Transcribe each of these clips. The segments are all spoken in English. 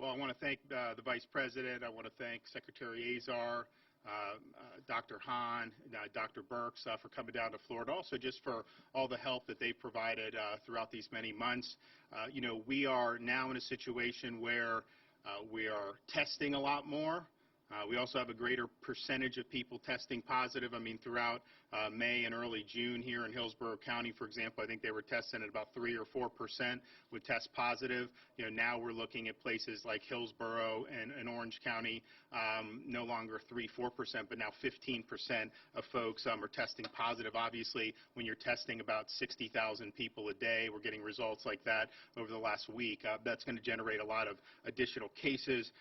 Well, I want to thank the Vice President. I want to thank Secretary Azar, Dr. Hahn, Dr. Birx for coming down to Florida, also just for all the help that they provided throughout these many months. You know, we are now in a situation where we are testing a lot more. We also have a greater percentage of people testing positive. I mean, throughout May and early June here in Hillsborough County, for example, I think they were testing at about 3 or 4% would test positive. You know, now we're looking at places like Hillsborough and Orange County, no longer 3, 4%, but now 15% of folks are testing positive. Obviously, when you're testing about 60,000 people a day, we're getting results like that over the last week. That's going to generate a lot of additional cases.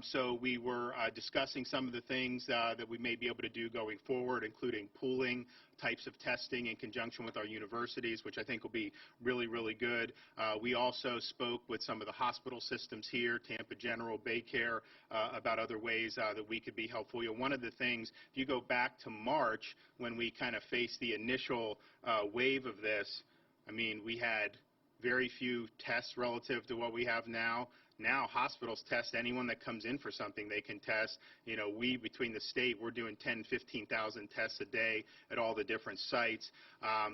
So we were discussing some of the things that we may be able to do going forward, including pooling types of testing in conjunction with our universities, which I think will be really, really good. We also spoke with some of the hospital systems here, Tampa General, Baycare, about other ways that we could be helpful. You know, one of the things, if you go back to March when we kind of faced the initial wave of this, I mean, we had very few tests relative to what we have now. Now hospitals test anyone that comes in for something. They can test. Between the state, we're doing 10, 15,000 tests a day at all the different sites.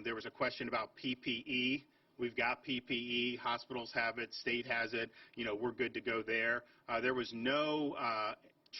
There was a question about PPE. We've got PPE. Hospitals have it. State has it. We're good to go there. There was no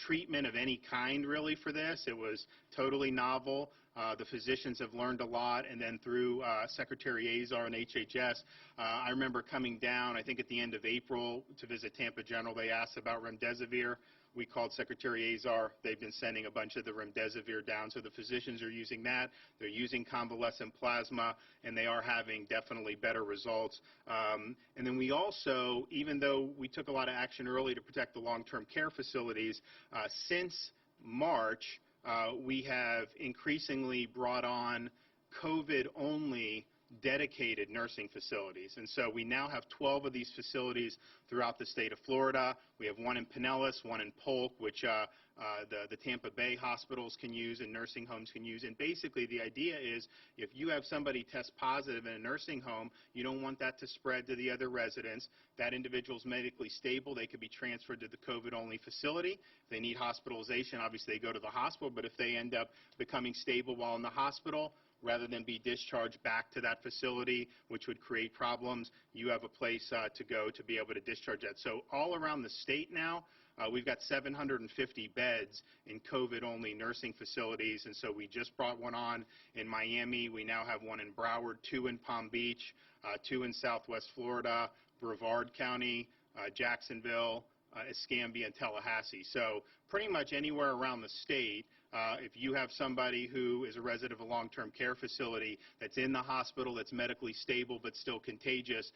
treatment of any kind really for this. It was totally novel. The physicians have learned a lot, and then through Secretary Azar and HHS, I remember coming down, I think at the end of April, to visit Tampa General. They asked about remdesivir. We called Secretary Azar. They've been sending a bunch of the remdesivir down, so the physicians are using that. They're using convalescent plasma, and they are having definitely better results. And then we also, even though we took a lot of action early to protect the long-term care facilities, since March, we have increasingly brought on COVID-only dedicated nursing facilities. And so we now have 12 of these facilities throughout the state of Florida. We have one in Pinellas, one in Polk, which the Tampa Bay hospitals can use and nursing homes can use. And basically the idea is if you have somebody test positive in a nursing home, you don't want that to spread to the other residents. That individual's medically stable. They could be transferred to the COVID-only facility. If they need hospitalization, obviously they go to the hospital. But if they end up becoming stable while in the hospital, rather than be discharged back to that facility, which would create problems, you have a place to go to be able to discharge that. So all around the state now, we've got 750 beds in COVID-only nursing facilities, and so we just brought one on in Miami. We now have one in Broward, 2 in Palm Beach, 2 in Southwest Florida, Brevard County, Jacksonville, Escambia, and Tallahassee. So pretty much anywhere around the state, if you have somebody who is a resident of a long-term care facility that's in the hospital, that's medically stable but still contagious,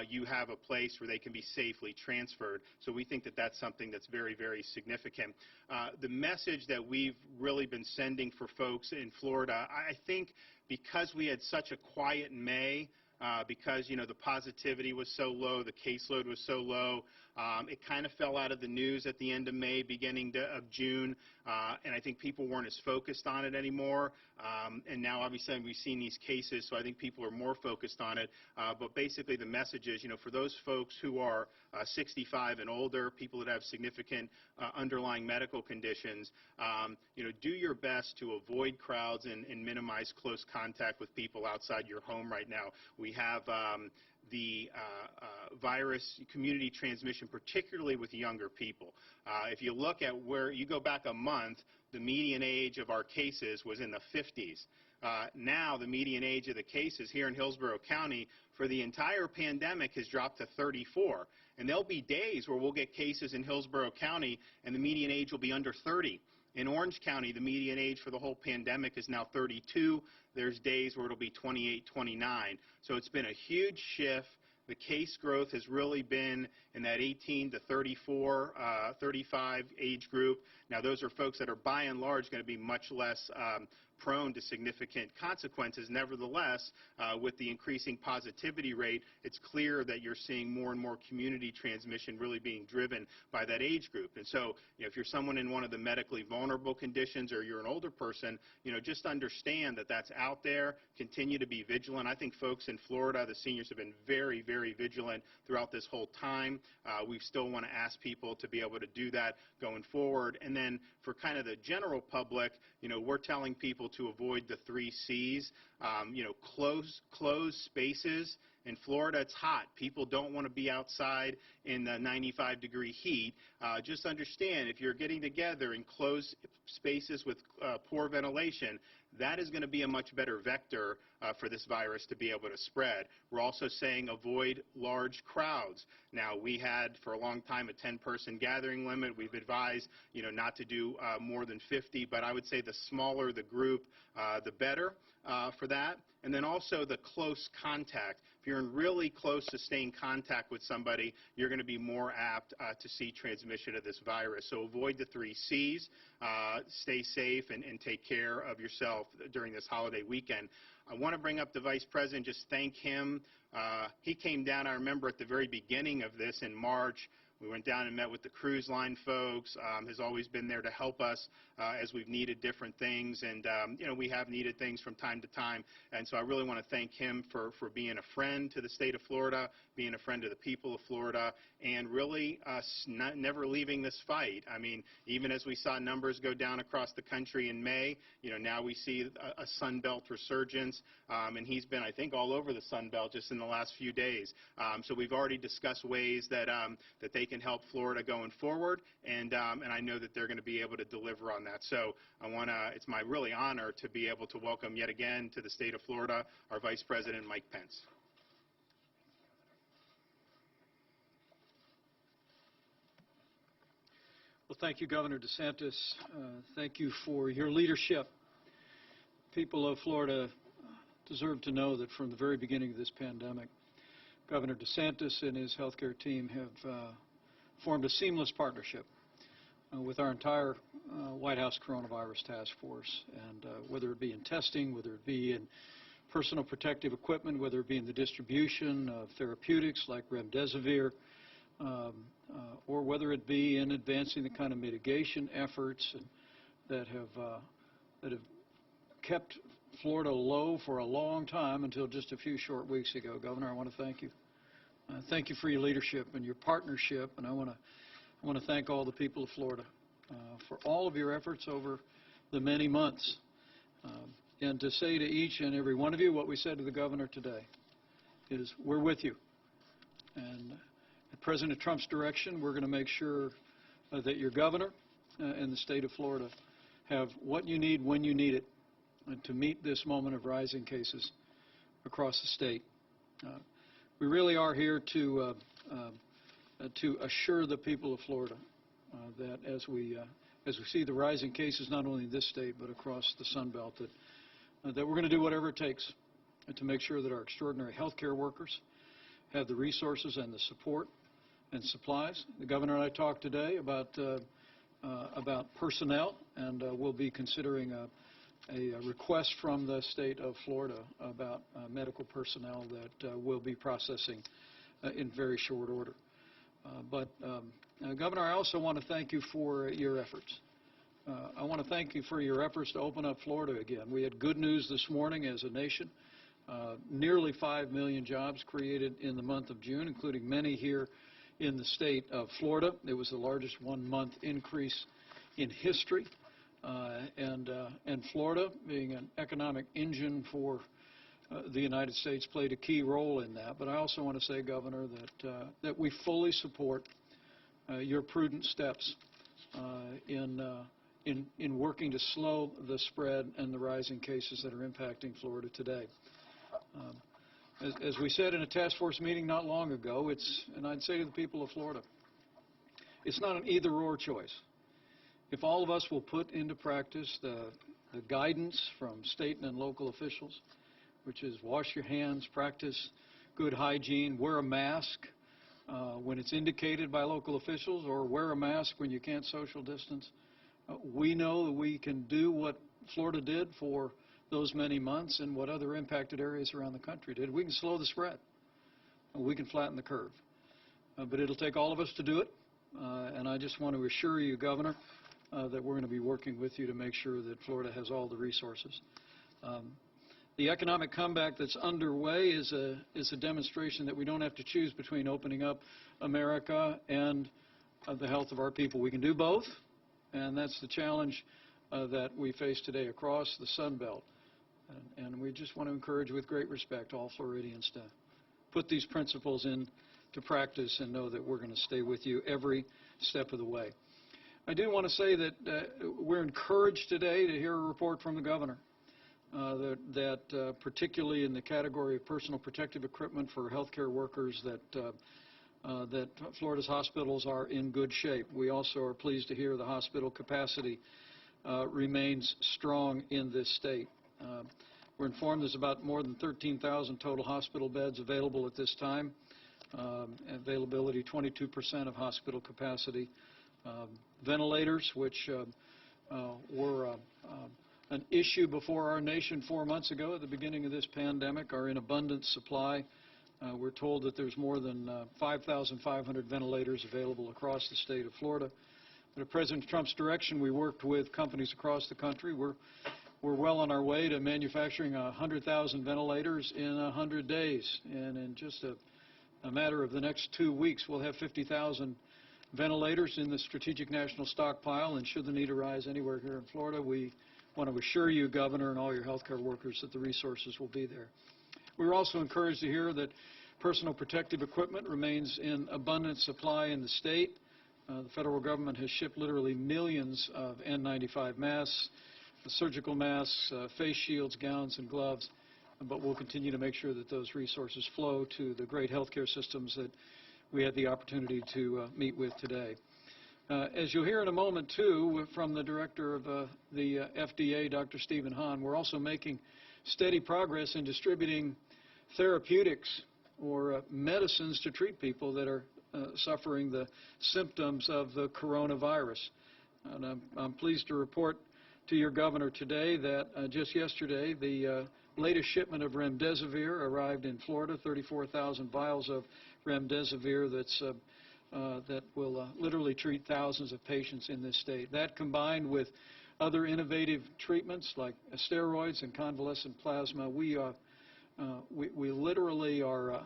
you have a place where they can be safely transferred. So we think that that's something that's very, very significant. The message that we've really been sending for folks in Florida, I think because we had such a quiet May, because, the positivity was so low, the caseload was so low, it kind of fell out of the news at the end of May, beginning of June, and I think people weren't as focused on it anymore. And now, obviously, we've seen these cases, so I think people are more focused on it. But basically, the message is, for those folks who are 65 and older, people that have significant underlying medical conditions, do your best to avoid crowds and minimize close contact with people outside your home right now. We have the virus community transmission, particularly with younger people. If you look at where you go back a month, the median age of our cases was in the 50s. Now the median age of the cases here in Hillsborough County for the entire pandemic has dropped to 34. And there'll be days where we'll get cases in Hillsborough County and the median age will be under 30. In Orange County, the median age for the whole pandemic is now 32. There's days where it'll be 28, 29. So it's been a huge shift. The case growth has really been in that 18 to 34, 35 age group. Now, those are folks that are by and large going to be much less prone to significant consequences. Nevertheless, with the increasing positivity rate, it's clear that you're seeing more and more community transmission really being driven by that age group. And so, if you're someone in one of the medically vulnerable conditions or you're an older person, just understand that that's out there. Continue to be vigilant. I think folks in Florida, the seniors have been very, very vigilant throughout this whole time. We still want to ask people to be able to do that going forward. And then for kind of the general public, we're telling people to avoid the 3 C's, close spaces. In Florida, it's hot. People don't want to be outside in the 95-degree heat. Just understand, if you're getting together in closed spaces with poor ventilation, that is going to be a much better vector for this virus to be able to spread. We're also saying avoid large crowds. Now, we had for a long time a 10-person gathering limit. We've advised, not to do more than 50, but I would say the smaller the group, the better for that. And then also the close contact. If you're in really close, sustained contact with somebody, you're going to be more apt to see transmission of this virus. So avoid the 3 C's, stay safe, and take care of yourself during this holiday weekend. I want to bring up the Vice President, just thank him. He came down, I remember at the very beginning of this in March, We went down and met with the cruise line folks, has always been there to help us as we've needed different things. And, we have needed things from time to time. And so I really want to thank him for being a friend to the state of Florida, being a friend to the people of Florida, and really never leaving this fight. I mean, even as we saw numbers go down across the country in May, now we see a Sun Belt resurgence, and he's been, I think, all over the Sun Belt just in the last few days. So we've already discussed ways that they can help Florida going forward, and I know that they're going to be able to deliver on that. So it's my really honor to be able to welcome yet again to the state of Florida our Vice President Mike Pence. Well, thank you, Governor DeSantis. Thank you for your leadership. People of Florida deserve to know that from the very beginning of this pandemic, Governor DeSantis and his healthcare team have formed a seamless partnership with our entire White House Coronavirus Task Force. And whether it be in testing, whether it be in personal protective equipment, whether it be in the distribution of therapeutics like remdesivir, or whether it be in advancing the kind of mitigation efforts that have kept Florida low for a long time until just a few short weeks ago. Governor, I want to thank you. Thank you for your leadership and your partnership, and I want to thank all the people of Florida for all of your efforts over the many months, and to say to each and every one of you what we said to the governor today is we're with you. And at President Trump's direction, we're going to make sure that your governor and the state of Florida have what you need when you need it to meet this moment of rising cases across the state. We really are here to assure the people of Florida that as we see the rising cases not only in this state but across the Sun Belt, that we're going to do whatever it takes to make sure that our extraordinary health care workers have the resources and the support and supplies. The governor and I talked today about personnel, and we'll be considering a request from the state of Florida about medical personnel that we'll be processing in very short order. Governor, I also want to thank you for your efforts. I want to thank you for your efforts to open up Florida again. We had good news this morning as a nation. Nearly 5 million jobs created in the month of June, including many here in the state of Florida. It was the largest one-month increase in history. And Florida, being an economic engine for the United States, played a key role in that. But I also want to say, Governor, that we fully support your prudent steps in working to slow the spread and the rising cases that are impacting Florida today. As we said in a task force meeting not long ago, and I'd say to the people of Florida, it's not an either-or choice. If all of us will put into practice the guidance from state and local officials, which is wash your hands, practice good hygiene, wear a mask when it's indicated by local officials, or wear a mask when you can't social distance, we know that we can do what Florida did for those many months and what other impacted areas around the country did. We can slow the spread. We can flatten the curve. But it'll take all of us to do it. And I just want to assure you, Governor, that we're going to be working with you to make sure that Florida has all the resources. The economic comeback that's underway is a demonstration that we don't have to choose between opening up America and the health of our people. We can do both, and that's the challenge that we face today across the Sun Belt. And we just want to encourage with great respect all Floridians to put these principles into practice and know that we're going to stay with you every step of the way. I do want to say that we're encouraged today to hear a report from the governor that particularly in the category of personal protective equipment for healthcare workers that Florida's hospitals are in good shape. We also are pleased to hear the hospital capacity remains strong in this state. We're informed there's about more than 13,000 total hospital beds available at this time. Availability 22% of hospital capacity. Ventilators, which were an issue before our nation 4 months ago at the beginning of this pandemic, are in abundant supply We're told that there's more than 5,500 ventilators available across the state of Florida. But at President Trump's direction, we worked with companies across the country. We're well on our way to manufacturing 100,000 ventilators in 100 days. And in just a matter of the next 2 weeks, we'll have 50,000 ventilators in the strategic national stockpile. And should the need arise anywhere here in Florida, we want to assure you, Governor, and all your healthcare workers that the resources will be there. We were also encouraged to hear that personal protective equipment remains in abundant supply in the state. The federal government has shipped literally millions of N95 masks, surgical masks, face shields, gowns, and gloves, but we'll continue to make sure that those resources flow to the great healthcare systems that we had the opportunity to meet with today. As you'll hear in a moment, too, from the director of the FDA, Dr. Stephen Hahn, we're also making steady progress in distributing therapeutics or medicines to treat people that are suffering the symptoms of the coronavirus. And I'm pleased to report to your governor today that just yesterday the latest shipment of remdesivir arrived in Florida, 34,000 vials of remdesivir that will literally treat thousands of patients in this state. That, combined with other innovative treatments like steroids and convalescent plasma, we literally are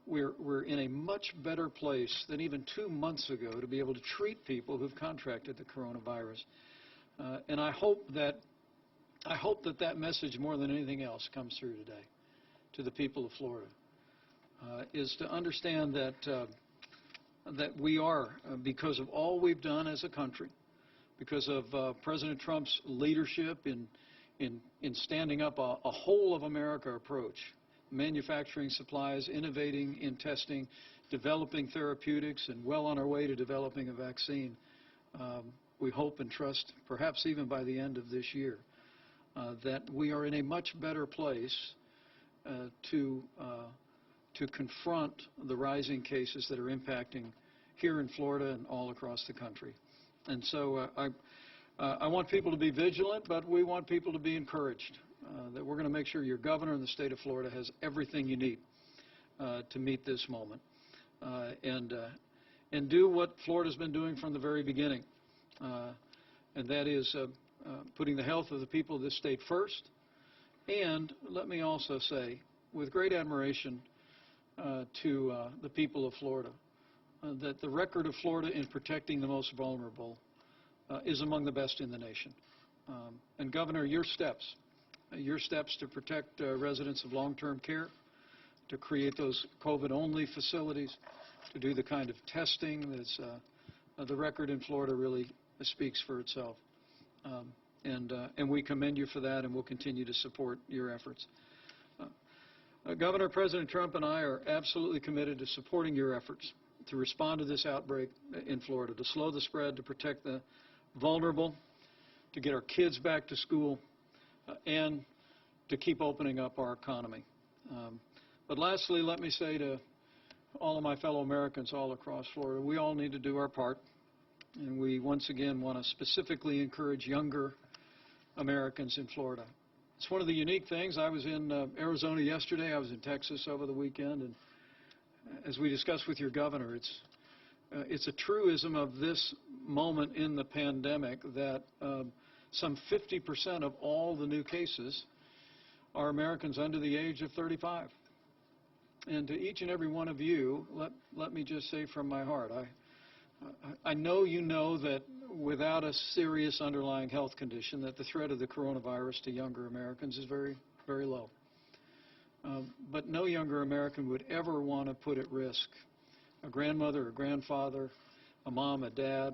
we're in a much better place than even 2 months ago to be able to treat people who've contracted the coronavirus. And I hope that that message, more than anything else, comes through today to the people of Florida, is to understand that we are, because of all we've done as a country, because of President Trump's leadership in standing up a whole of America approach, manufacturing supplies, innovating in testing, developing therapeutics, and well on our way to developing a vaccine. We hope and trust, perhaps even by the end of this year, that we are in a much better place to confront the rising cases that are impacting here in Florida and all across the country. And so I want people to be vigilant, but we want people to be encouraged that we're going to make sure your governor in the state of Florida has everything you need to meet this moment and do what Florida's been doing from the very beginning, and that is putting the health of the people of this state first. And let me also say, with great admiration to the people of Florida, that the record of Florida in protecting the most vulnerable is among the best in the nation. And Governor, your steps to protect residents of long-term care, to create those COVID-only facilities, to do the kind of testing that's the record in Florida really speaks for itself. And we commend you for that, and we'll continue to support your efforts. Governor, President Trump and I are absolutely committed to supporting your efforts to respond to this outbreak in Florida, to slow the spread, to protect the vulnerable, to get our kids back to school, and to keep opening up our economy. But lastly, let me say to all of my fellow Americans all across Florida, we all need to do our part. And we once again want to specifically encourage younger Americans in Florida. It's one of the unique things. I was in Arizona yesterday. I was in Texas over the weekend. And as we discussed with your governor, it's a truism of this moment in the pandemic that some 50% of all the new cases are Americans under the age of 35. And to each and every one of you, let me just say from my heart, I know you know that without a serious underlying health condition, that the threat of the coronavirus to younger Americans is very, very low. But no younger American would ever want to put at risk a grandmother, a grandfather, a mom, a dad,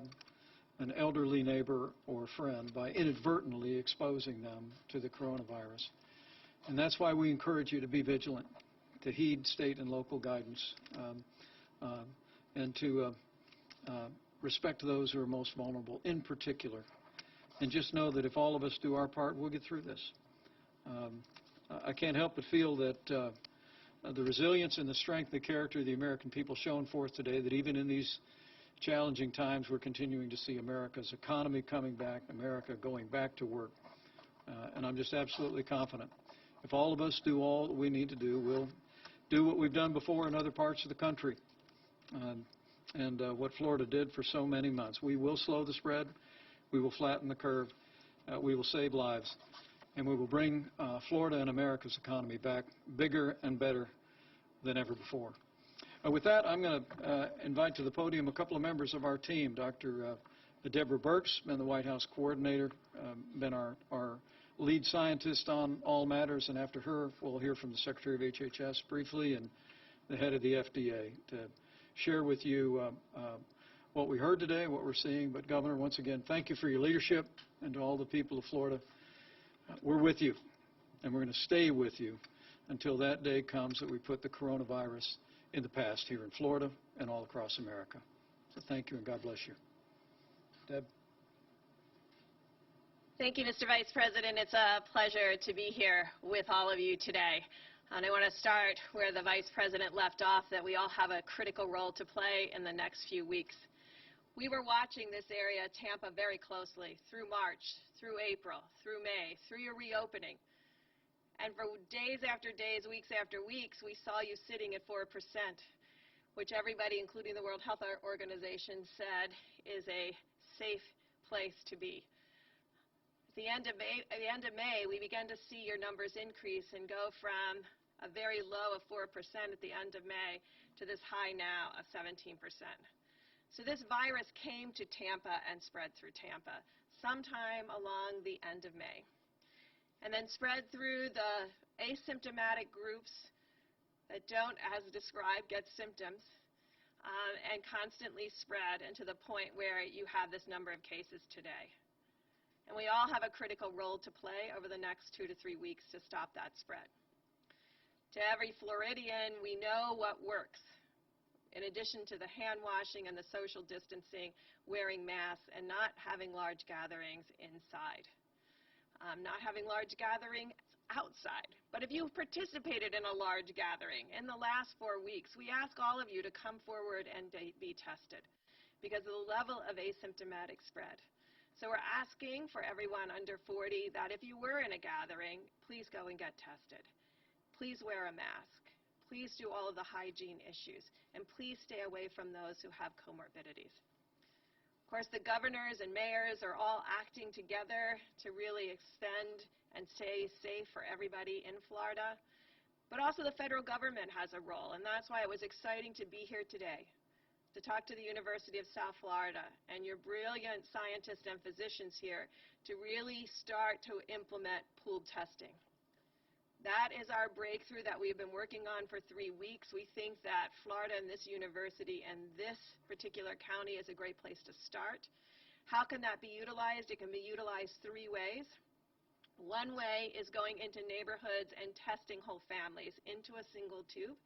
an elderly neighbor or friend by inadvertently exposing them to the coronavirus. And that's why we encourage you to be vigilant, to heed state and local guidance, and to respect those who are most vulnerable in particular. And just know that if all of us do our part, we'll get through this. I can't help but feel that the resilience and the strength, the character of the American people shown forth today, that even in these challenging times, we're continuing to see America's economy coming back, America going back to work. And I'm just absolutely confident. If all of us do all that we need to do, we'll do what we've done before in other parts of the country, and what Florida did for so many months. We will slow the spread. We will flatten the curve. We will save lives. And we will bring Florida and America's economy back bigger and better than ever before. With that, I'm going to invite to the podium a couple of members of our team. Dr. Deborah Birx, been the White House coordinator, been our lead scientist on all matters, and after her, we'll hear from the Secretary of HHS briefly and the head of the FDA to share with you what we heard today, what we're seeing. But Governor, once again, thank you for your leadership, and to all the people of Florida, we're with you, and we're going to stay with you until that day comes that we put the coronavirus in the past here in Florida and all across America. So thank you, and God bless you. Deb? Thank you, Mr. Vice President. It's a pleasure to be here with all of you today. And I want to start where the Vice President left off, that we all have a critical role to play in the next few weeks. We were watching this area, Tampa, very closely through March, through April, through May, through your reopening. And for days after days, weeks after weeks, we saw you sitting at 4%, which everybody, including the World Health Organization, said is a safe place to be. At the end of May, we began to see your numbers increase and go from a very low of 4% at the end of May to this high now of 17%. So this virus came to Tampa and spread through Tampa sometime along the end of May, and then spread through the asymptomatic groups that don't, as described, get symptoms, and constantly spread, and to the point where you have this number of cases today. And we all have a critical role to play over the next 2 to 3 weeks to stop that spread. To every Floridian, we know what works. In addition to the hand washing and the social distancing, wearing masks, and not having large gatherings inside. Not having large gatherings outside. But if you participated in a large gathering in the last 4 weeks, we ask all of you to come forward and be tested because of the level of asymptomatic spread. So we're asking for everyone under 40 that if you were in a gathering, please go and get tested. Please wear a mask. Please do all of the hygiene issues. And please stay away from those who have comorbidities. Of course, the governors and mayors are all acting together to really extend and stay safe for everybody in Florida. But also the federal government has a role, and that's why it was exciting to be here today to talk to the University of South Florida and your brilliant scientists and physicians here to really start to implement pooled testing. That is our breakthrough that we've been working on for 3 weeks. We think that Florida and this university and this particular county is a great place to start. How can that be utilized? It can be utilized 3 ways. One way is going into neighborhoods and testing whole families into a single tube.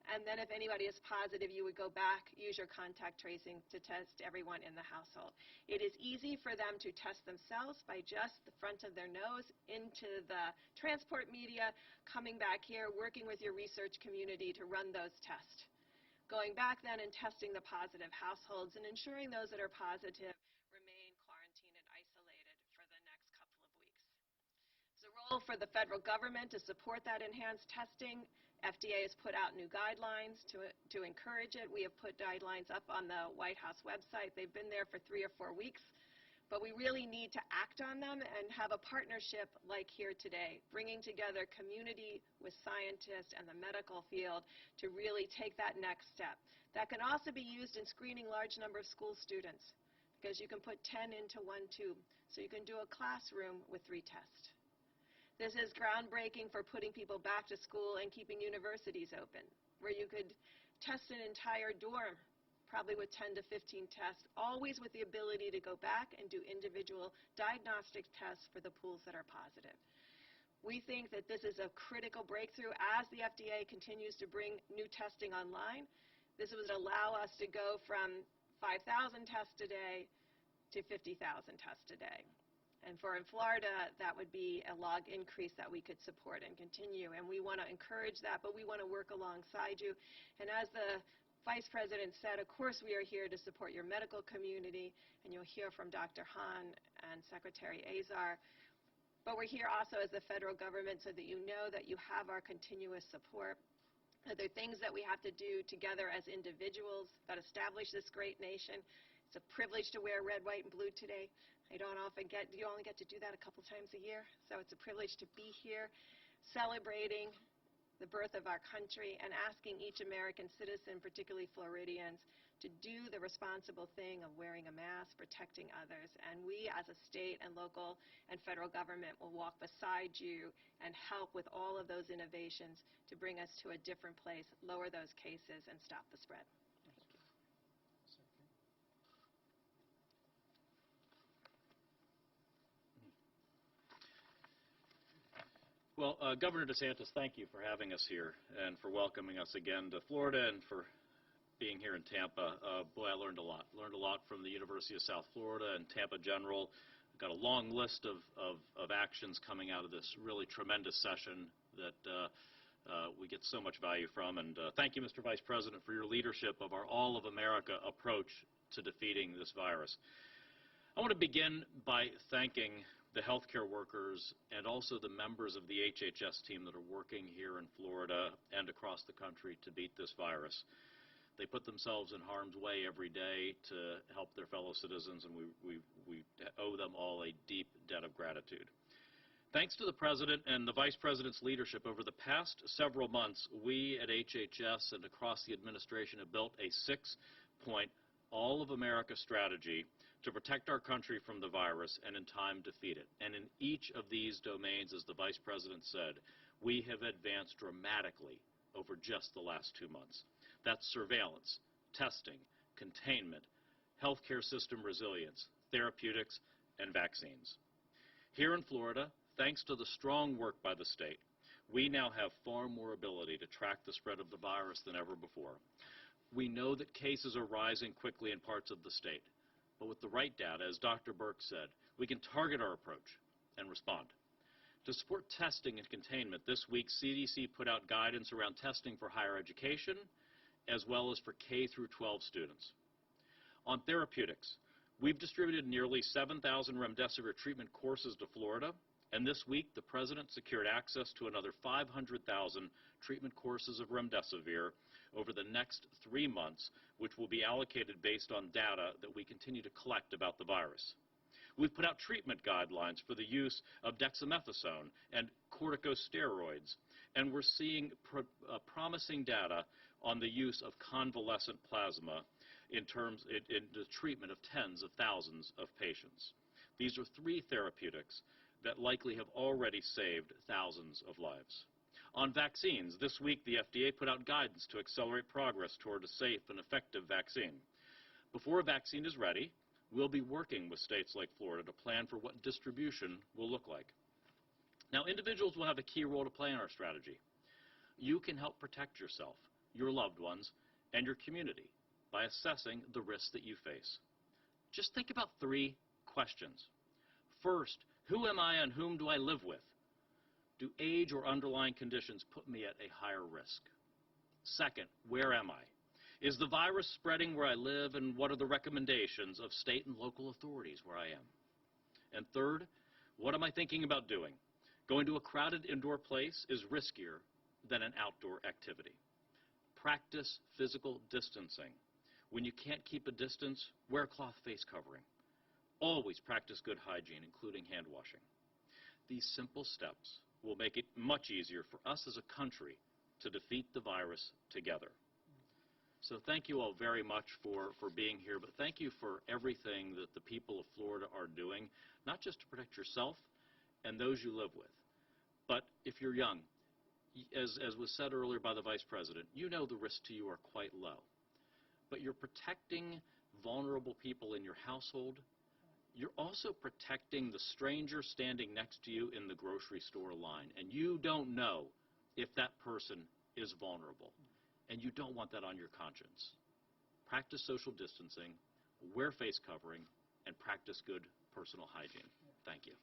And then if anybody is positive, you would go back, use your contact tracing to test everyone in the household. It is easy for them to test themselves by just the front of their nose into the transport media, coming back here, working with your research community to run those tests. Going back then and testing the positive households and ensuring those that are positive remain quarantined and isolated for the next couple of weeks. It's a role for the federal government to support that enhanced testing. FDA has put out new guidelines to encourage it. We have put guidelines up on the White House website. They've been there for 3 or 4 weeks, but we really need to act on them and have a partnership like here today, bringing together community with scientists and the medical field to really take that next step. That can also be used in screening large number of school students because you can put 10 into 1 tube, so you can do a classroom with 3 tests. This is groundbreaking for putting people back to school and keeping universities open, where you could test an entire dorm, probably with 10 to 15 tests, always with the ability to go back and do individual diagnostic tests for the pools that are positive. We think that this is a critical breakthrough as the FDA continues to bring new testing online. This would allow us to go from 5,000 tests a day to 50,000 tests a day. And in Florida, that would be a log increase that we could support and continue. And we want to encourage that, but we want to work alongside you. And as the Vice President said, of course we are here to support your medical community, and you'll hear from Dr. Hahn and Secretary Azar. But we're here also as the federal government so that you know that you have our continuous support. Are there things that we have to do together as individuals that establish this great nation? It's a privilege to wear red, white, and blue today. You only get to do that a couple times a year, so it's a privilege to be here celebrating the birth of our country and asking each American citizen, particularly Floridians, to do the responsible thing of wearing a mask, protecting others. And we as a state and local and federal government will walk beside you and help with all of those innovations to bring us to a different place, lower those cases, and stop the spread. Well, Governor DeSantis, thank you for having us here and for welcoming us again to Florida and for being here in Tampa. Boy, I learned a lot. Learned a lot from the University of South Florida and Tampa General. Got a long list of actions coming out of this really tremendous session that we get so much value from. And thank you, Mr. Vice President, for your leadership of our All of America approach to defeating this virus. I want to begin by thanking the healthcare workers and also the members of the HHS team that are working here in Florida and across the country to beat this virus. They put themselves in harm's way every day to help their fellow citizens, and we owe them all a deep debt of gratitude. Thanks to the President and the Vice President's leadership over the past several months, we at HHS and across the administration have built a 6-point all-of-America strategy to protect our country from the virus and in time defeat it. And in each of these domains, as the Vice President said, we have advanced dramatically over just the last 2 months. That's surveillance, testing, containment, healthcare system resilience, therapeutics, and vaccines. Here in Florida, thanks to the strong work by the state, we now have far more ability to track the spread of the virus than ever before. We know that cases are rising quickly in parts of the state, but with the right data, as Dr. Burke said, we can target our approach and respond. To support testing and containment, this week CDC put out guidance around testing for higher education as well as for K through 12 students. On therapeutics, we've distributed nearly 7,000 remdesivir treatment courses to Florida, and this week the President secured access to another 500,000 treatment courses of remdesivir over the next 3 months, which will be allocated based on data that we continue to collect about the virus. We've put out treatment guidelines for the use of dexamethasone and corticosteroids, and we're seeing promising data on the use of convalescent plasma in the treatment of tens of thousands of patients. These are 3 therapeutics that likely have already saved thousands of lives. On vaccines, this week the FDA put out guidance to accelerate progress toward a safe and effective vaccine. Before a vaccine is ready, we'll be working with states like Florida to plan for what distribution will look like. Now, individuals will have a key role to play in our strategy. You can help protect yourself, your loved ones, and your community by assessing the risks that you face. Just think about 3 questions. First, who am I and whom do I live with? Do age or underlying conditions put me at a higher risk? Second, where am I? Is the virus spreading where I live, and what are the recommendations of state and local authorities where I am? And third, what am I thinking about doing? Going to a crowded indoor place is riskier than an outdoor activity. Practice physical distancing. When you can't keep a distance, wear a cloth face covering. Always practice good hygiene, including hand washing. These simple steps will make it much easier for us as a country to defeat the virus together. So thank you all very much for being here, but thank you for everything that the people of Florida are doing, not just to protect yourself and those you live with, but if you're young, as was said earlier by the Vice President, you know the risks to you are quite low. But you're protecting vulnerable people in your household. You're also protecting the stranger standing next to you in the grocery store line, and you don't know if that person is vulnerable, and you don't want that on your conscience. Practice social distancing, wear face covering, and practice good personal hygiene. Thank you.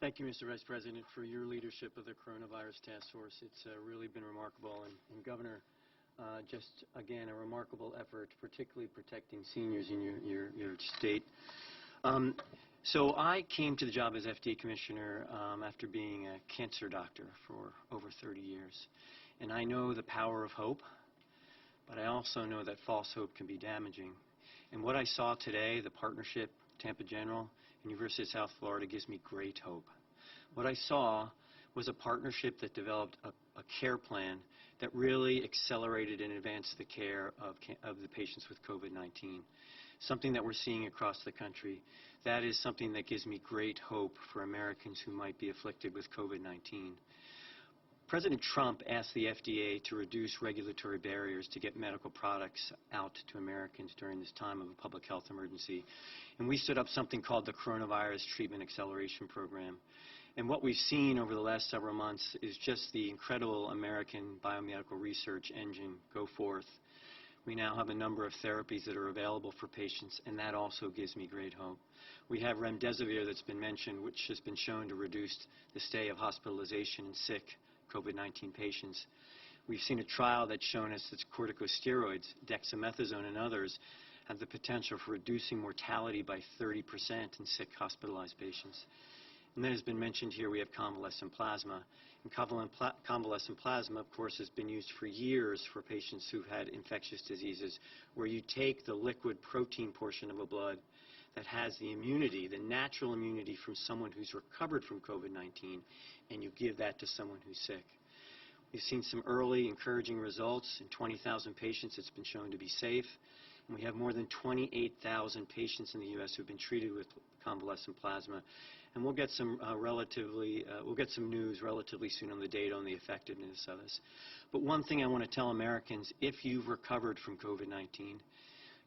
Thank you, Mr. Vice President, for your leadership of the Coronavirus Task Force. It's really been remarkable. And Governor, just again, a remarkable effort, particularly protecting seniors in your state. So I came to the job as FDA Commissioner after being a cancer doctor for over 30 years. And I know the power of hope, but I also know that false hope can be damaging. And what I saw today, the partnership, Tampa General and University of South Florida, gives me great hope. What I saw was a partnership that developed a care plan that really accelerated and advanced the care of the patients with COVID-19, something that we're seeing across the country. That is something that gives me great hope for Americans who might be afflicted with COVID-19. President Trump asked the FDA to reduce regulatory barriers to get medical products out to Americans during this time of a public health emergency. And we stood up something called the Coronavirus Treatment Acceleration Program. And what we've seen over the last several months is just the incredible American biomedical research engine go forth. We now have a number of therapies that are available for patients, and that also gives me great hope. We have remdesivir that's been mentioned, which has been shown to reduce the stay of hospitalization in sick COVID-19 patients. We've seen a trial that's shown us that corticosteroids, dexamethasone and others, have the potential for reducing mortality by 30% in sick hospitalized patients. And then, as has been mentioned here, we have convalescent plasma. And convalescent plasma, of course, has been used for years for patients who've had infectious diseases, where you take the liquid protein portion of a blood that has the immunity, the natural immunity from someone who's recovered from COVID-19, and you give that to someone who's sick. We've seen some early encouraging results. In 20,000 patients, it's been shown to be safe. And we have more than 28,000 patients in the U.S. who've been treated with convalescent plasma. And we'll get some news relatively soon on the data on the effectiveness of this. But one thing I want to tell Americans, if you've recovered from COVID-19,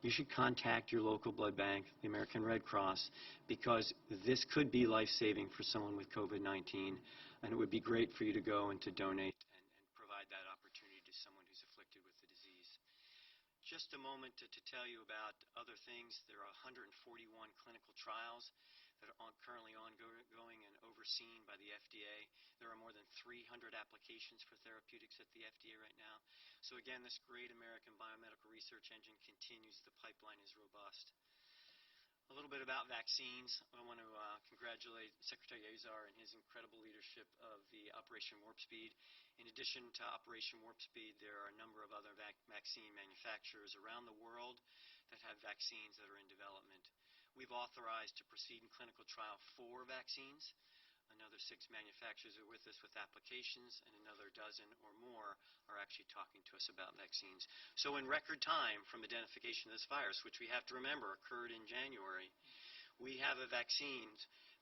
you should contact your local blood bank, the American Red Cross, because this could be life-saving for someone with COVID-19, and it would be great for you to go and to donate and provide that opportunity to someone who's afflicted with the disease. Just a moment to tell you about other things. There are 141 clinical trials that are currently ongoing and overseen by the FDA. There are more than 300 applications for therapeutics at the FDA right now. So again, this great American biomedical research engine continues. The pipeline is robust. A little bit about vaccines. I want to congratulate Secretary Azar and his incredible leadership of the Operation Warp Speed. In addition to Operation Warp Speed, there are a number of other vaccine manufacturers around the world that have vaccines that are in development. We've authorized to proceed in clinical trial 4 vaccines. Another 6 manufacturers are with us with applications, and another dozen or more are actually talking to us about vaccines. So in record time from identification of this virus, which we have to remember occurred in January, we have a vaccine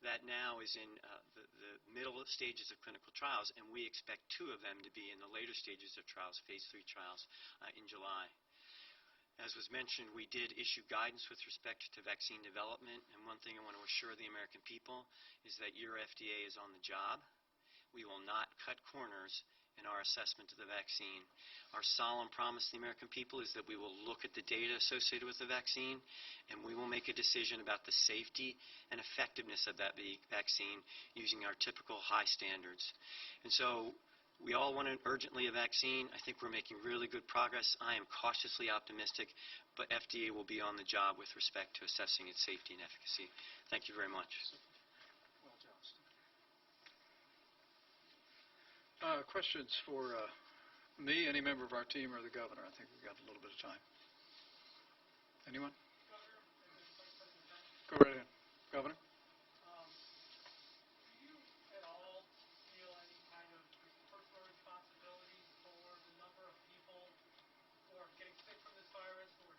that now is in the middle stages of clinical trials, and we expect 2 of them to be in the later stages of trials, phase 3 trials, in July. As was mentioned, we did issue guidance with respect to vaccine development, and one thing I want to assure the American people is that your FDA is on the job. We will not cut corners in our assessment of the vaccine. Our solemn promise to the American people is that we will look at the data associated with the vaccine, and we will make a decision about the safety and effectiveness of that vaccine using our typical high standards. And so we all want urgently a vaccine. I think we're making really good progress. I am cautiously optimistic, but FDA will be on the job with respect to assessing its safety and efficacy. Thank you very much. Well, questions for me, any member of our team, or the governor? I think we've got a little bit of time. Anyone? Governor, go right ahead. Governor?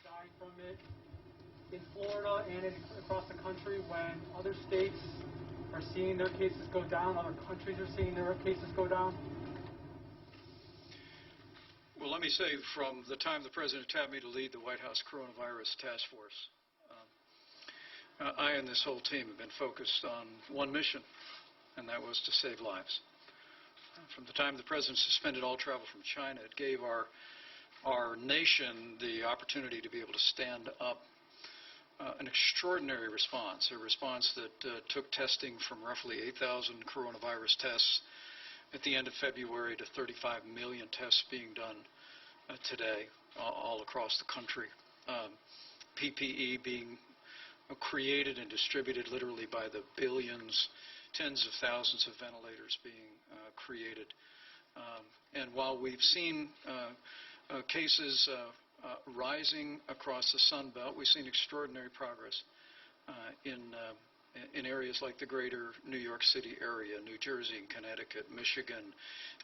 Dying from it in Florida and across the country when other states are seeing their cases go down, other countries are seeing their cases go down? Well, let me say, from the time the President tapped me to lead the White House Coronavirus Task Force, I and this whole team have been focused on one mission, and that was to save lives. From the time the President suspended all travel from China, it gave our nation the opportunity to be able to stand up an extraordinary response, a response that took testing from roughly 8,000 coronavirus tests at the end of February to 35 million tests being done today all across the country. PPE being created and distributed literally by the billions, tens of thousands of ventilators being created. And while we've seen cases rising across the Sun Belt, we've seen extraordinary progress in areas like the greater New York City area, New Jersey and Connecticut, Michigan,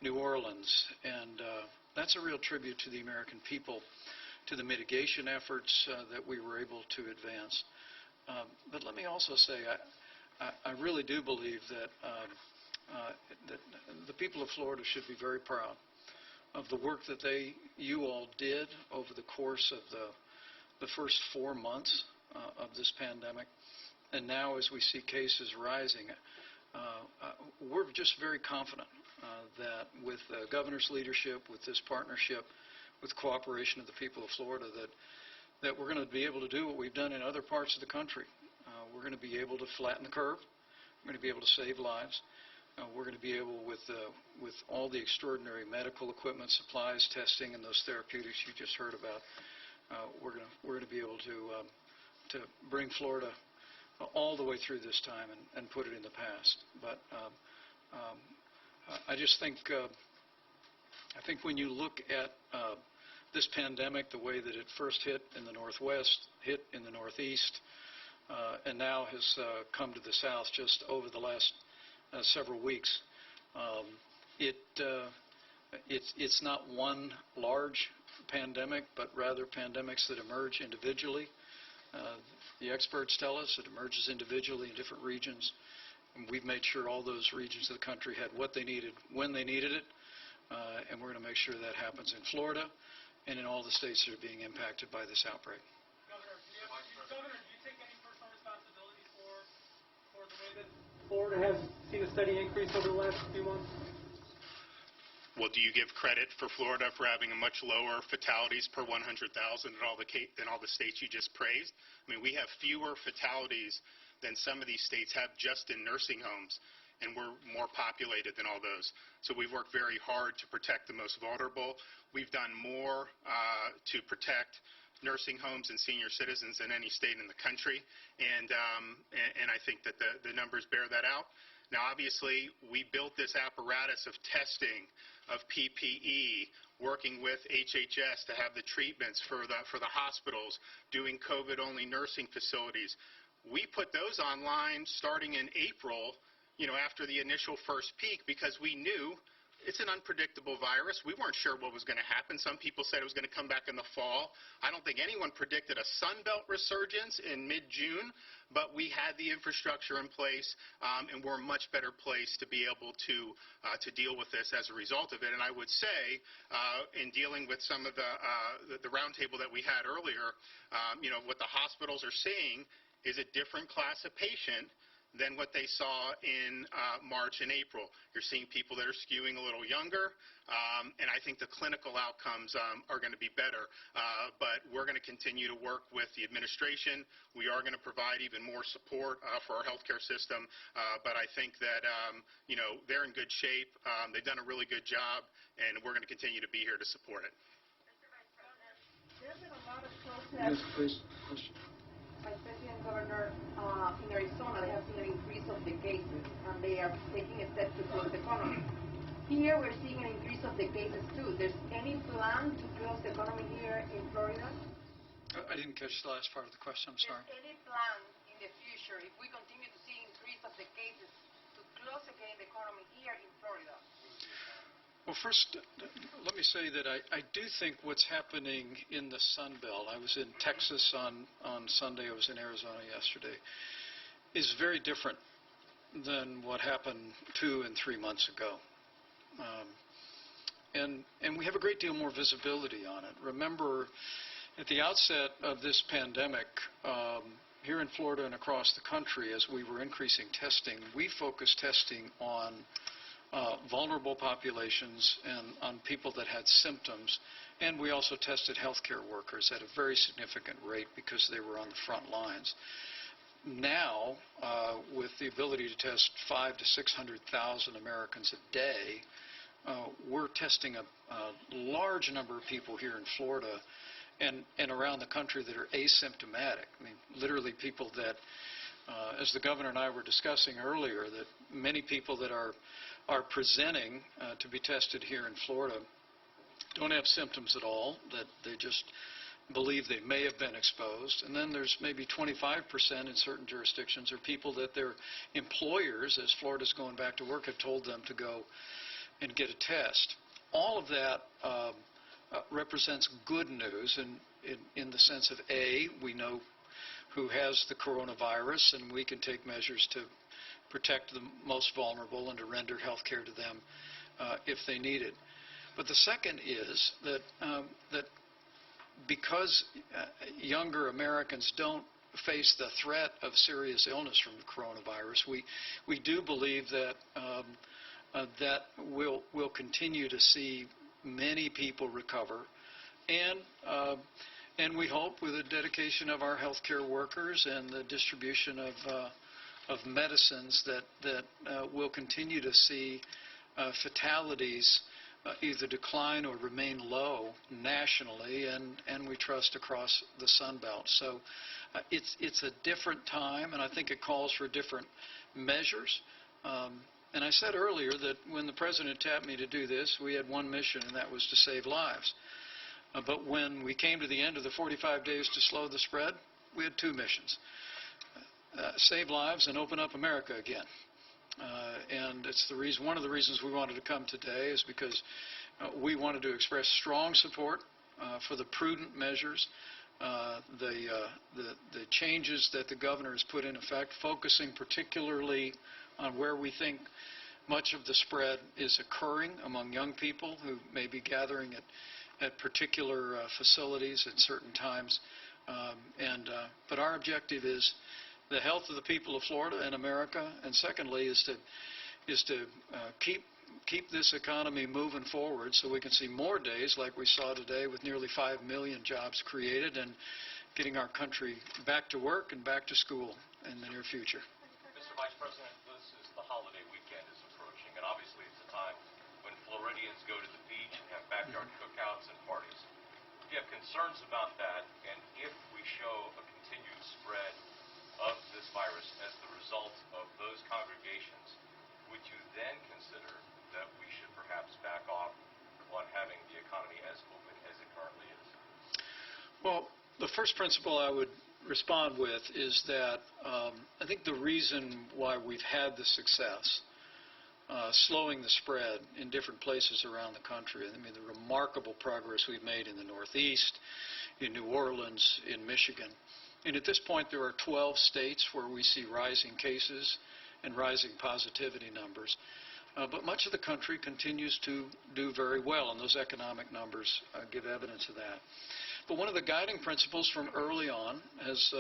New Orleans, and that's a real tribute to the American people, to the mitigation efforts that we were able to advance. But let me also say, I really do believe that the people of Florida should be very proud of the work that you all did over the course of the first 4 months of this pandemic. And now as we see cases rising, we're just very confident that with the governor's leadership, with this partnership, with cooperation of the people of Florida, that we're going to be able to do what we've done in other parts of the country. We're going to be able to flatten the curve. We're going to be able to save lives. We're going to be able, with all the extraordinary medical equipment, supplies, testing, and those therapeutics you just heard about, we're going to be able to bring Florida all the way through this time and put it in the past. But I just think when you look at this pandemic, the way that it first hit in the Northwest, hit in the Northeast, and now has come to the South just over the last several weeks, it's not one large pandemic, but rather pandemics that emerge individually. The experts tell us it emerges individually in different regions. And we've made sure all those regions of the country had what they needed when they needed it. And we're going to make sure that happens in Florida and in all the states that are being impacted by this outbreak. Governor, do you take any personal responsibility for the way that Florida has seen a steady increase over the last few months? Well, do you give credit for Florida for having a much lower fatalities per 100,000 than all the states you just praised? I mean, we have fewer fatalities than some of these states have just in nursing homes, and we're more populated than all those. So we've worked very hard to protect the most vulnerable. We've done more to protect nursing homes and senior citizens than any state in the country, and I think that the numbers bear that out. Now, obviously, we built this apparatus of testing, of PPE, working with HHS to have the treatments for the hospitals, doing COVID-only nursing facilities. We put those online starting in April, after the initial first peak, because we knew it's an unpredictable virus. We weren't sure what was going to happen. Some people said it was going to come back in the fall. I don't think anyone predicted a Sun Belt resurgence in mid-June, but we had the infrastructure in place, and we're a much better place to be able to deal with this as a result of it. And I would say, in dealing with some of the roundtable that we had earlier, what the hospitals are seeing is a different class of patient than what they saw in March and April. You're seeing people that are skewing a little younger, and I think the clinical outcomes are going to be better. But we're going to continue to work with the administration. We are going to provide even more support for our healthcare system, but I think that they're in good shape. They've done a really good job, and we're going to continue to be here to support it. Mr. Vice President, there's been a lot of protests. Yes, please. Question. Vice President, Governor, in Arizona, they have seen an increase of the cases, and they are taking steps to close the economy. Here, we're seeing an increase of the cases, too. There's any plan to close the economy here in Florida? I didn't catch the last part of the question. I'm sorry. Is there any plan in the future, if we continue to see increase of the cases, to close again the economy here in Florida? Well, first, let me say that I do think what's happening in the Sun Belt, I was in Texas on Sunday, I was in Arizona yesterday, is very different than what happened 2 and 3 months ago. And we have a great deal more visibility on it. Remember, at the outset of this pandemic, here in Florida and across the country, as we were increasing testing, we focused testing on vulnerable populations and on people that had symptoms, and we also tested healthcare workers at a very significant rate because they were on the front lines. Now, with the ability to test 500,000 to 600,000 Americans a day, we're testing a large number of people here in Florida, and around the country that are asymptomatic. I mean, literally people that, as the governor and I were discussing earlier, that many people that are presenting to be tested here in Florida don't have symptoms at all, that they just believe they may have been exposed. And then there's maybe 25% in certain jurisdictions are people that their employers, as Florida's going back to work, have told them to go and get a test. All of that represents good news in the sense of, A, we know who has the coronavirus, and we can take measures to protect the most vulnerable and to render health care to them if they need it. But the second is that because younger Americans don't face the threat of serious illness from the coronavirus, we do believe that that we'll continue to see many people recover, and we hope with the dedication of our healthcare workers and the distribution of medicines that we'll continue to see fatalities either decline or remain low nationally, and we trust across the Sun Belt. So it's a different time, and I think it calls for different measures. And I said earlier that when the President tapped me to do this, we had one mission, and that was to save lives. But when we came to the end of the 45 days to slow the spread, we had two missions. Save lives and open up America again. And it's one of the reasons we wanted to come today is because we wanted to express strong support for the prudent measures, the changes that the governor has put in effect, focusing particularly on where we think much of the spread is occurring among young people who may be gathering at particular facilities at certain times. But our objective is the health of the people of Florida and America, and secondly is to keep this economy moving forward so we can see more days like we saw today with nearly 5 million jobs created and getting our country back to work and back to school in the near future. Mr. Vice President, this is the holiday weekend is approaching, and obviously it's a time when Floridians go to the beach and have backyard cookouts and parties. Do you have concerns about that, and if we show a continued spread of this virus as the result of those congregations, would you then consider that we should perhaps back off on having the economy as open as it currently is? Well, the first principle I would respond with is that I think the reason why we've had the success slowing the spread in different places around the country, I mean, the remarkable progress we've made in the Northeast, in New Orleans, in Michigan. And at this point, there are 12 states where we see rising cases and rising positivity numbers. But much of the country continues to do very well, and those economic numbers give evidence of that. But one of the guiding principles from early on, as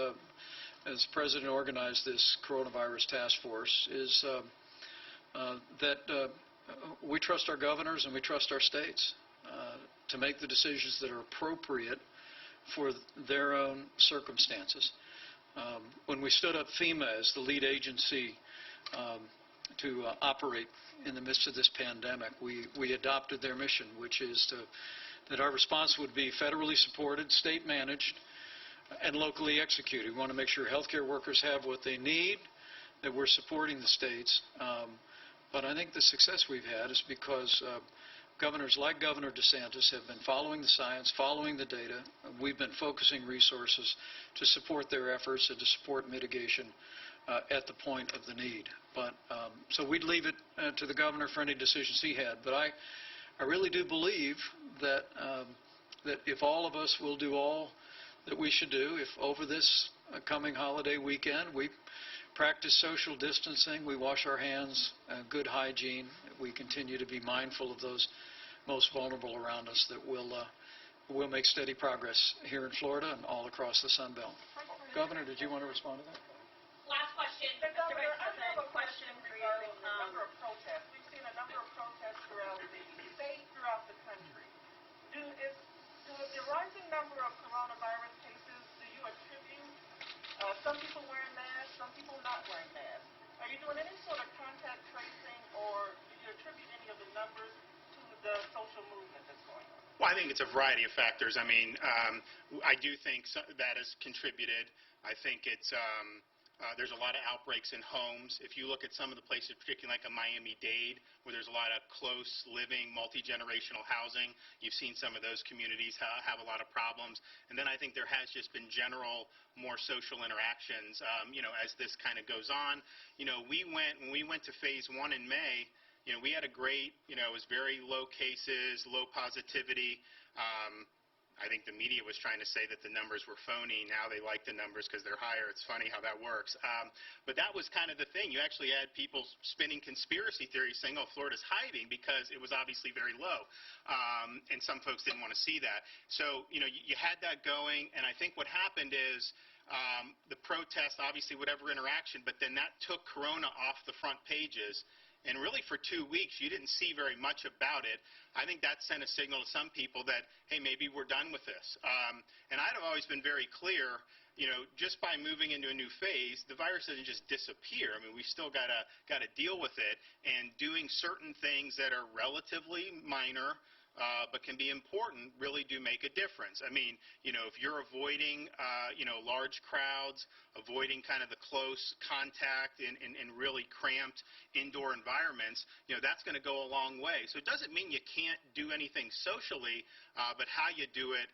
President organized this coronavirus task force, is that we trust our governors and we trust our states to make the decisions that are appropriate for their own circumstances. When we stood up FEMA as the lead agency to operate in the midst of this pandemic, we adopted their mission, which is that our response would be federally supported, state managed, and locally executed. We want to make sure healthcare workers have what they need, that we're supporting the states. But I think the success we've had is because governors like Governor DeSantis have been following the science, following the data. We've been focusing resources to support their efforts and to support mitigation at the point of the need. But so we'd leave it to the governor for any decisions he had. But I really do believe that that if all of us will do all that we should do, if over this coming holiday weekend we practice social distancing, we wash our hands, good hygiene, we continue to be mindful of those most vulnerable around us, that we'll make steady progress here in Florida and all across the Sun Belt. Governor, did you want to respond to that? Last question. Mr. Vice President, I have a question regarding the number of protests. We've seen a number of protests throughout the state, throughout the country. Do the rising number of coronavirus cases, do you attribute some people wearing masks, some people not wearing masks? Are you doing any sort of contact tracing, or do you attribute any of the numbers to the social movement that's going on? Well, I think it's a variety of factors. I mean, I do think that has contributed. I think there's a lot of outbreaks in homes. If you look at some of the places, particularly like a Miami-Dade, where there's a lot of close living, multi-generational housing, you've seen some of those communities have a lot of problems. And then I think there has just been general more social interactions, as this kind of goes on. When we went to phase 1 in May, we had a great, it was very low cases, low positivity. I think the media was trying to say that the numbers were phony. Now they like the numbers because they're higher. It's funny how that works. But that was kind of the thing. You actually had people spinning conspiracy theories saying, oh, Florida's hiding because it was obviously very low. And some folks didn't want to see that. So, you had that going. And I think what happened is the protest, obviously whatever interaction, but then that took Corona off the front pages. And really for 2 weeks, you didn't see very much about it. I think that sent a signal to some people that, hey, maybe we're done with this. And I've always been very clear, just by moving into a new phase, the virus doesn't just disappear. I mean, we've still got to deal with it. And doing certain things that are relatively minor but can be important really do make a difference. I mean, if you're avoiding, large crowds, avoiding kind of the close contact in really cramped indoor environments, that's going to go a long way. So it doesn't mean you can't do anything socially, but how you do it,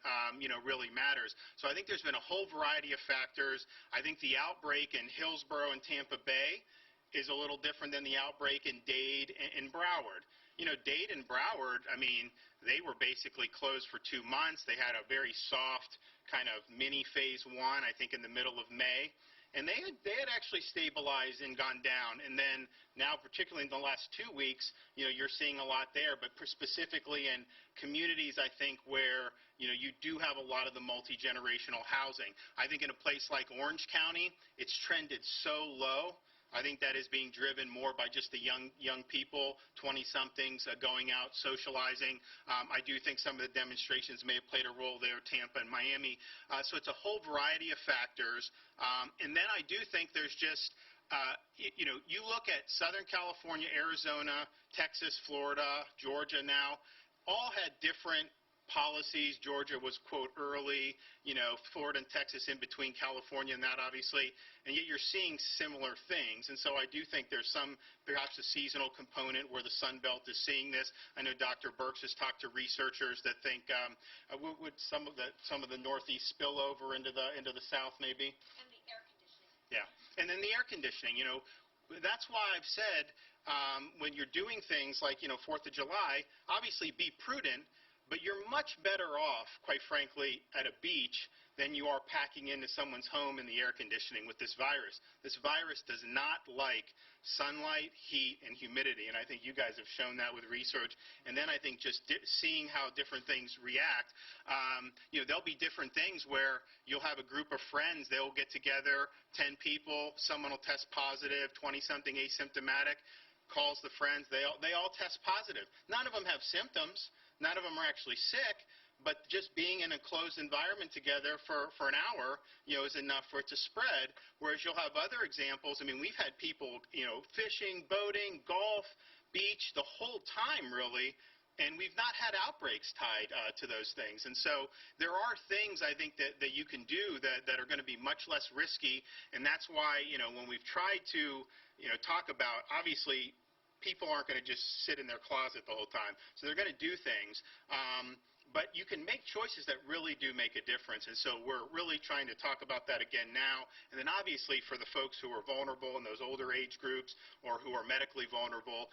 really matters. So I think there's been a whole variety of factors. I think the outbreak in Hillsborough and Tampa Bay is a little different than the outbreak in Dade and Broward. Dade and Broward, I mean, they were basically closed for 2 months. They had a very soft kind of mini phase 1, I think, in the middle of May. And they had actually stabilized and gone down. And then now, particularly in the last 2 weeks, you're seeing a lot there. But specifically in communities, I think, where, you do have a lot of the multi-generational housing. I think in a place like Orange County, it's trended so low. I think that is being driven more by just the young people, 20-somethings going out, socializing. I do think some of the demonstrations may have played a role there, Tampa and Miami. So it's a whole variety of factors. And then I do think there's just, you look at Southern California, Arizona, Texas, Florida, Georgia now, all had different policies. Georgia was, quote, early, Florida and Texas in between, California and that, obviously, and yet you're seeing similar things. And so I do think there's perhaps a seasonal component where the Sun Belt is seeing this. I know Dr. Birx has talked to researchers that think would some of the Northeast spill over into the South, maybe? And the air conditioning. Yeah, and then the air conditioning, that's why I've said when you're doing things like, 4th of July, obviously be prudent, but you're much better off, quite frankly, at a beach than you are packing into someone's home in the air conditioning with this virus. This virus does not like sunlight, heat, and humidity, and I think you guys have shown that with research. And then I think just seeing how different things react, there'll be different things where you'll have a group of friends, they'll get together, 10 people, someone will test positive, 20-something asymptomatic, calls the friends, they all test positive. None of them have symptoms. None of them are actually sick, but just being in a closed environment together for an hour, is enough for it to spread. Whereas you'll have other examples. I mean, we've had people, fishing, boating, golf, beach, the whole time, really, and we've not had outbreaks tied to those things. And so there are things, I think, that you can do that are going to be much less risky, and that's why, when we've tried to, talk about, obviously, people aren't going to just sit in their closet the whole time. So they're going to do things. But you can make choices that really do make a difference. And so we're really trying to talk about that again now. And then obviously for the folks who are vulnerable in those older age groups or who are medically vulnerable,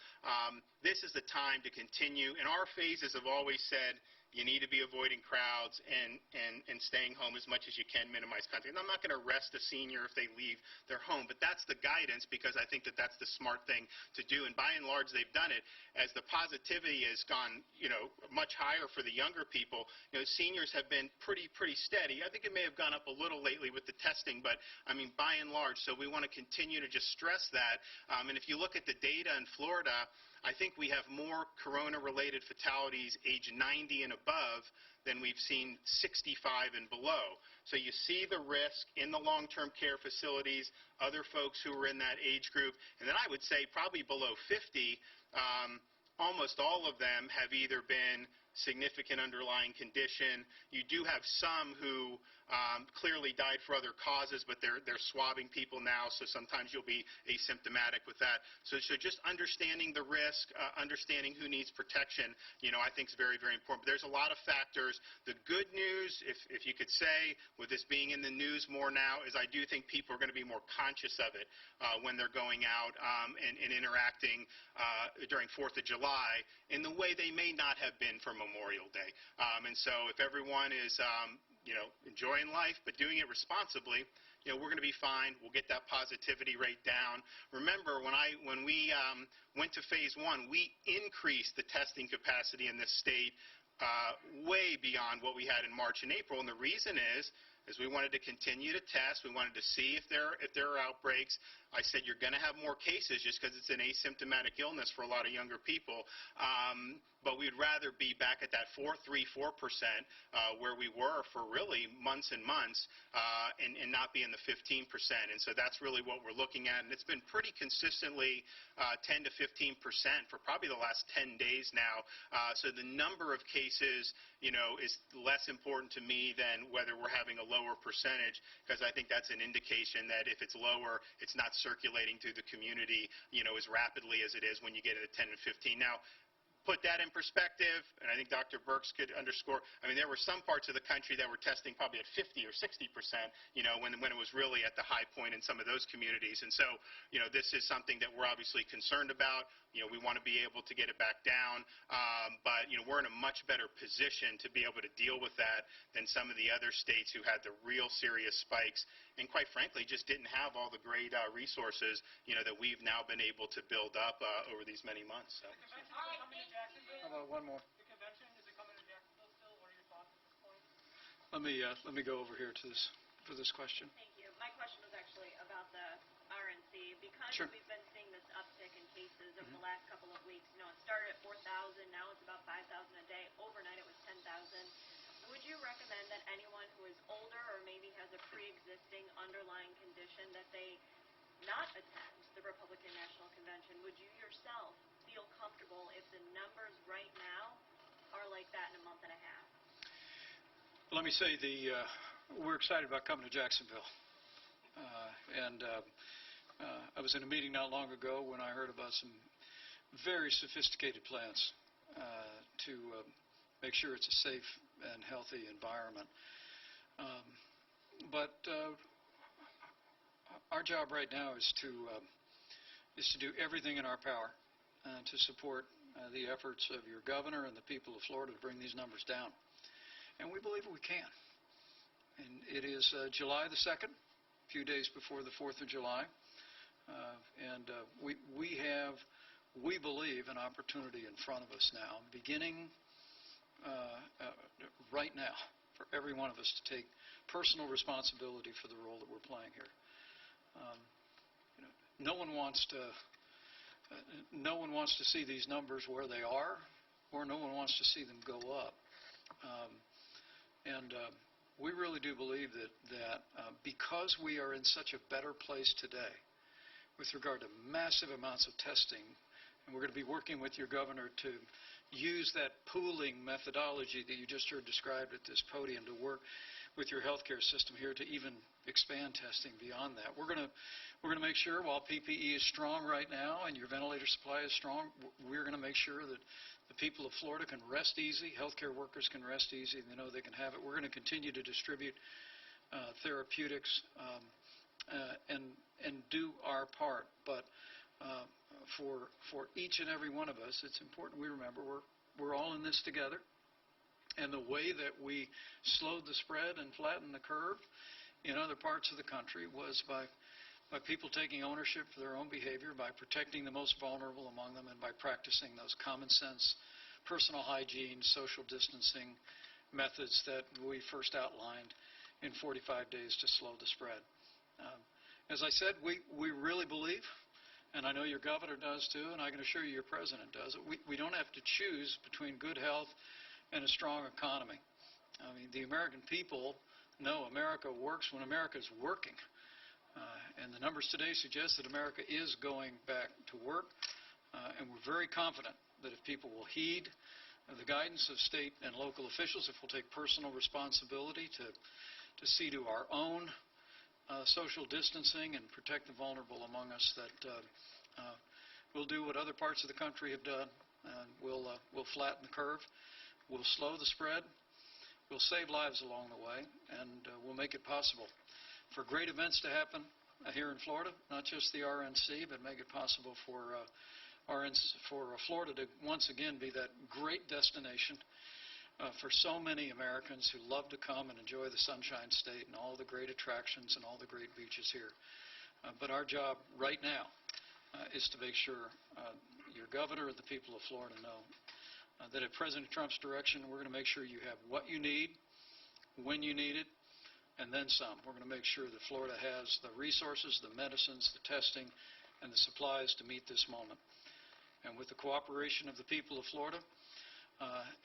this is the time to continue. And our phases have always said, you need to be avoiding crowds and staying home as much as you can, minimize contact. And I'm not going to arrest a senior if they leave their home, but that's the guidance because I think that's the smart thing to do. And by and large, they've done it. As the positivity has gone, much higher for the younger people, seniors have been pretty steady. I think it may have gone up a little lately with the testing, but I mean, by and large, so we want to continue to just stress that. And if you look at the data in Florida, I think we have more corona-related fatalities age 90 and above than we've seen 65 and below. So you see the risk in the long-term care facilities, other folks who are in that age group, and then I would say probably below 50, almost all of them have either been significant underlying condition. You do have some who clearly died for other causes, but they're swabbing people now, so sometimes you'll be asymptomatic with that. So just understanding the risk, understanding who needs protection, I think is very, very important. But there's a lot of factors. The good news, if you could say, with this being in the news more now, is I do think people are going to be more conscious of it when they're going out and interacting during 4th of July in the way they may not have been for Memorial Day. And so if everyone is, enjoying life but doing it responsibly, we're going to be fine. We'll get that positivity rate down. Remember, when we went to phase 1, we increased the testing capacity in this state way beyond what we had in March and April. And the reason is we wanted to continue to test. We wanted to see if there are outbreaks. I said you're going to have more cases just because it's an asymptomatic illness for a lot of younger people. But we'd rather be back at that 4% where we were for really months and months and not be in the 15%. And so that's really what we're looking at. And it's been pretty consistently 10 to 15% for probably the last 10 days now. So the number of cases, is less important to me than whether we're having a lower percentage, because I think that's an indication that if it's lower, it's not circulating through the community, as rapidly as it is when you get it at 10 and 15. Now, put that in perspective, and I think Dr. Birx could underscore, there were some parts of the country that were testing probably at 50 or 60%, when it was really at the high point in some of those communities. And so, this is something that we're obviously concerned about. We want to be able to get it back down, but, we're in a much better position to be able to deal with that than some of the other states who had the real serious spikes and, quite frankly, just didn't have all the great resources, that we've now been able to build up over these many months. So. How about one more? The convention, is it coming to Jacksonville still? What are your thoughts at this point? Let me go over here for this question. Thank you. My question was actually about the RNC. Because Sure. we've been seeing this uptick in cases over the last couple of weeks, it started at 4,000, now it's about 5,000 a day. Overnight it was 10,000. Would you recommend that anyone who is older or maybe has a pre-existing underlying condition that they not attend the Republican National Convention? Would you yourself feel comfortable if the numbers right now are like that in a month and a half? Let me say we're excited about coming to Jacksonville. I was in a meeting not long ago when I heard about some very sophisticated plans to make sure it's a safe and healthy environment. But our job right now is to do everything in our power to support the efforts of your governor and the people of Florida to bring these numbers down. And we believe we can. And it is July the 2nd, a few days before the 4th of July. We believe, an opportunity in front of us now, beginning right now, for every one of us to take personal responsibility for the role that we're playing here. No one wants to see these numbers where they are, or no one wants to see them go up. We really do believe that because we are in such a better place today with regard to massive amounts of testing, and we're going to be working with your governor to use that pooling methodology that you just heard described at this podium to work with your healthcare system here to even expand testing beyond that. We're going to make sure, while PPE is strong right now and your ventilator supply is strong, we're going to make sure that the people of Florida can rest easy, healthcare workers can rest easy, and they know they can have it. We're going to continue to distribute therapeutics and do our part. But for each and every one of us, it's important we remember we're all in this together. And the way that we slowed the spread and flattened the curve in other parts of the country was by people taking ownership for their own behavior, by protecting the most vulnerable among them, and by practicing those common sense, personal hygiene, social distancing methods that we first outlined in 45 days to slow the spread. As I said, we really believe, and I know your governor does too, and I can assure you your president does, we don't have to choose between good health and a strong economy. The American people know America works when America is working. And the numbers today suggest that America is going back to work. And we're very confident that if people will heed the guidance of state and local officials, if we'll take personal responsibility to see to our own social distancing and protect the vulnerable among us, that we'll do what other parts of the country have done. We'll flatten the curve. We'll slow the spread. We'll save lives along the way, and we'll make it possible for great events to happen here in Florida, not just the RNC, but make it possible for Florida to once again be that great destination for so many Americans who love to come and enjoy the Sunshine State and all the great attractions and all the great beaches here. But our job right now is to make sure your governor and the people of Florida know that at President Trump's direction, we're going to make sure you have what you need, when you need it, and then some. We're going to make sure that Florida has the resources, the medicines, the testing, and the supplies to meet this moment. And with the cooperation of the people of Florida,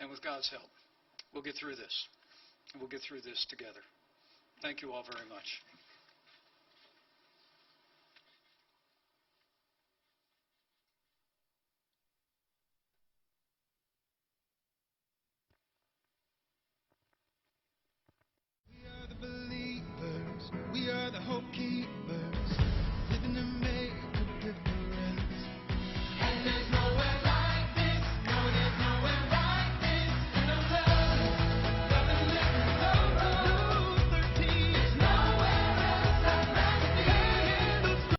and with God's help, we'll get through this. And we'll get through this together. Thank you all very much.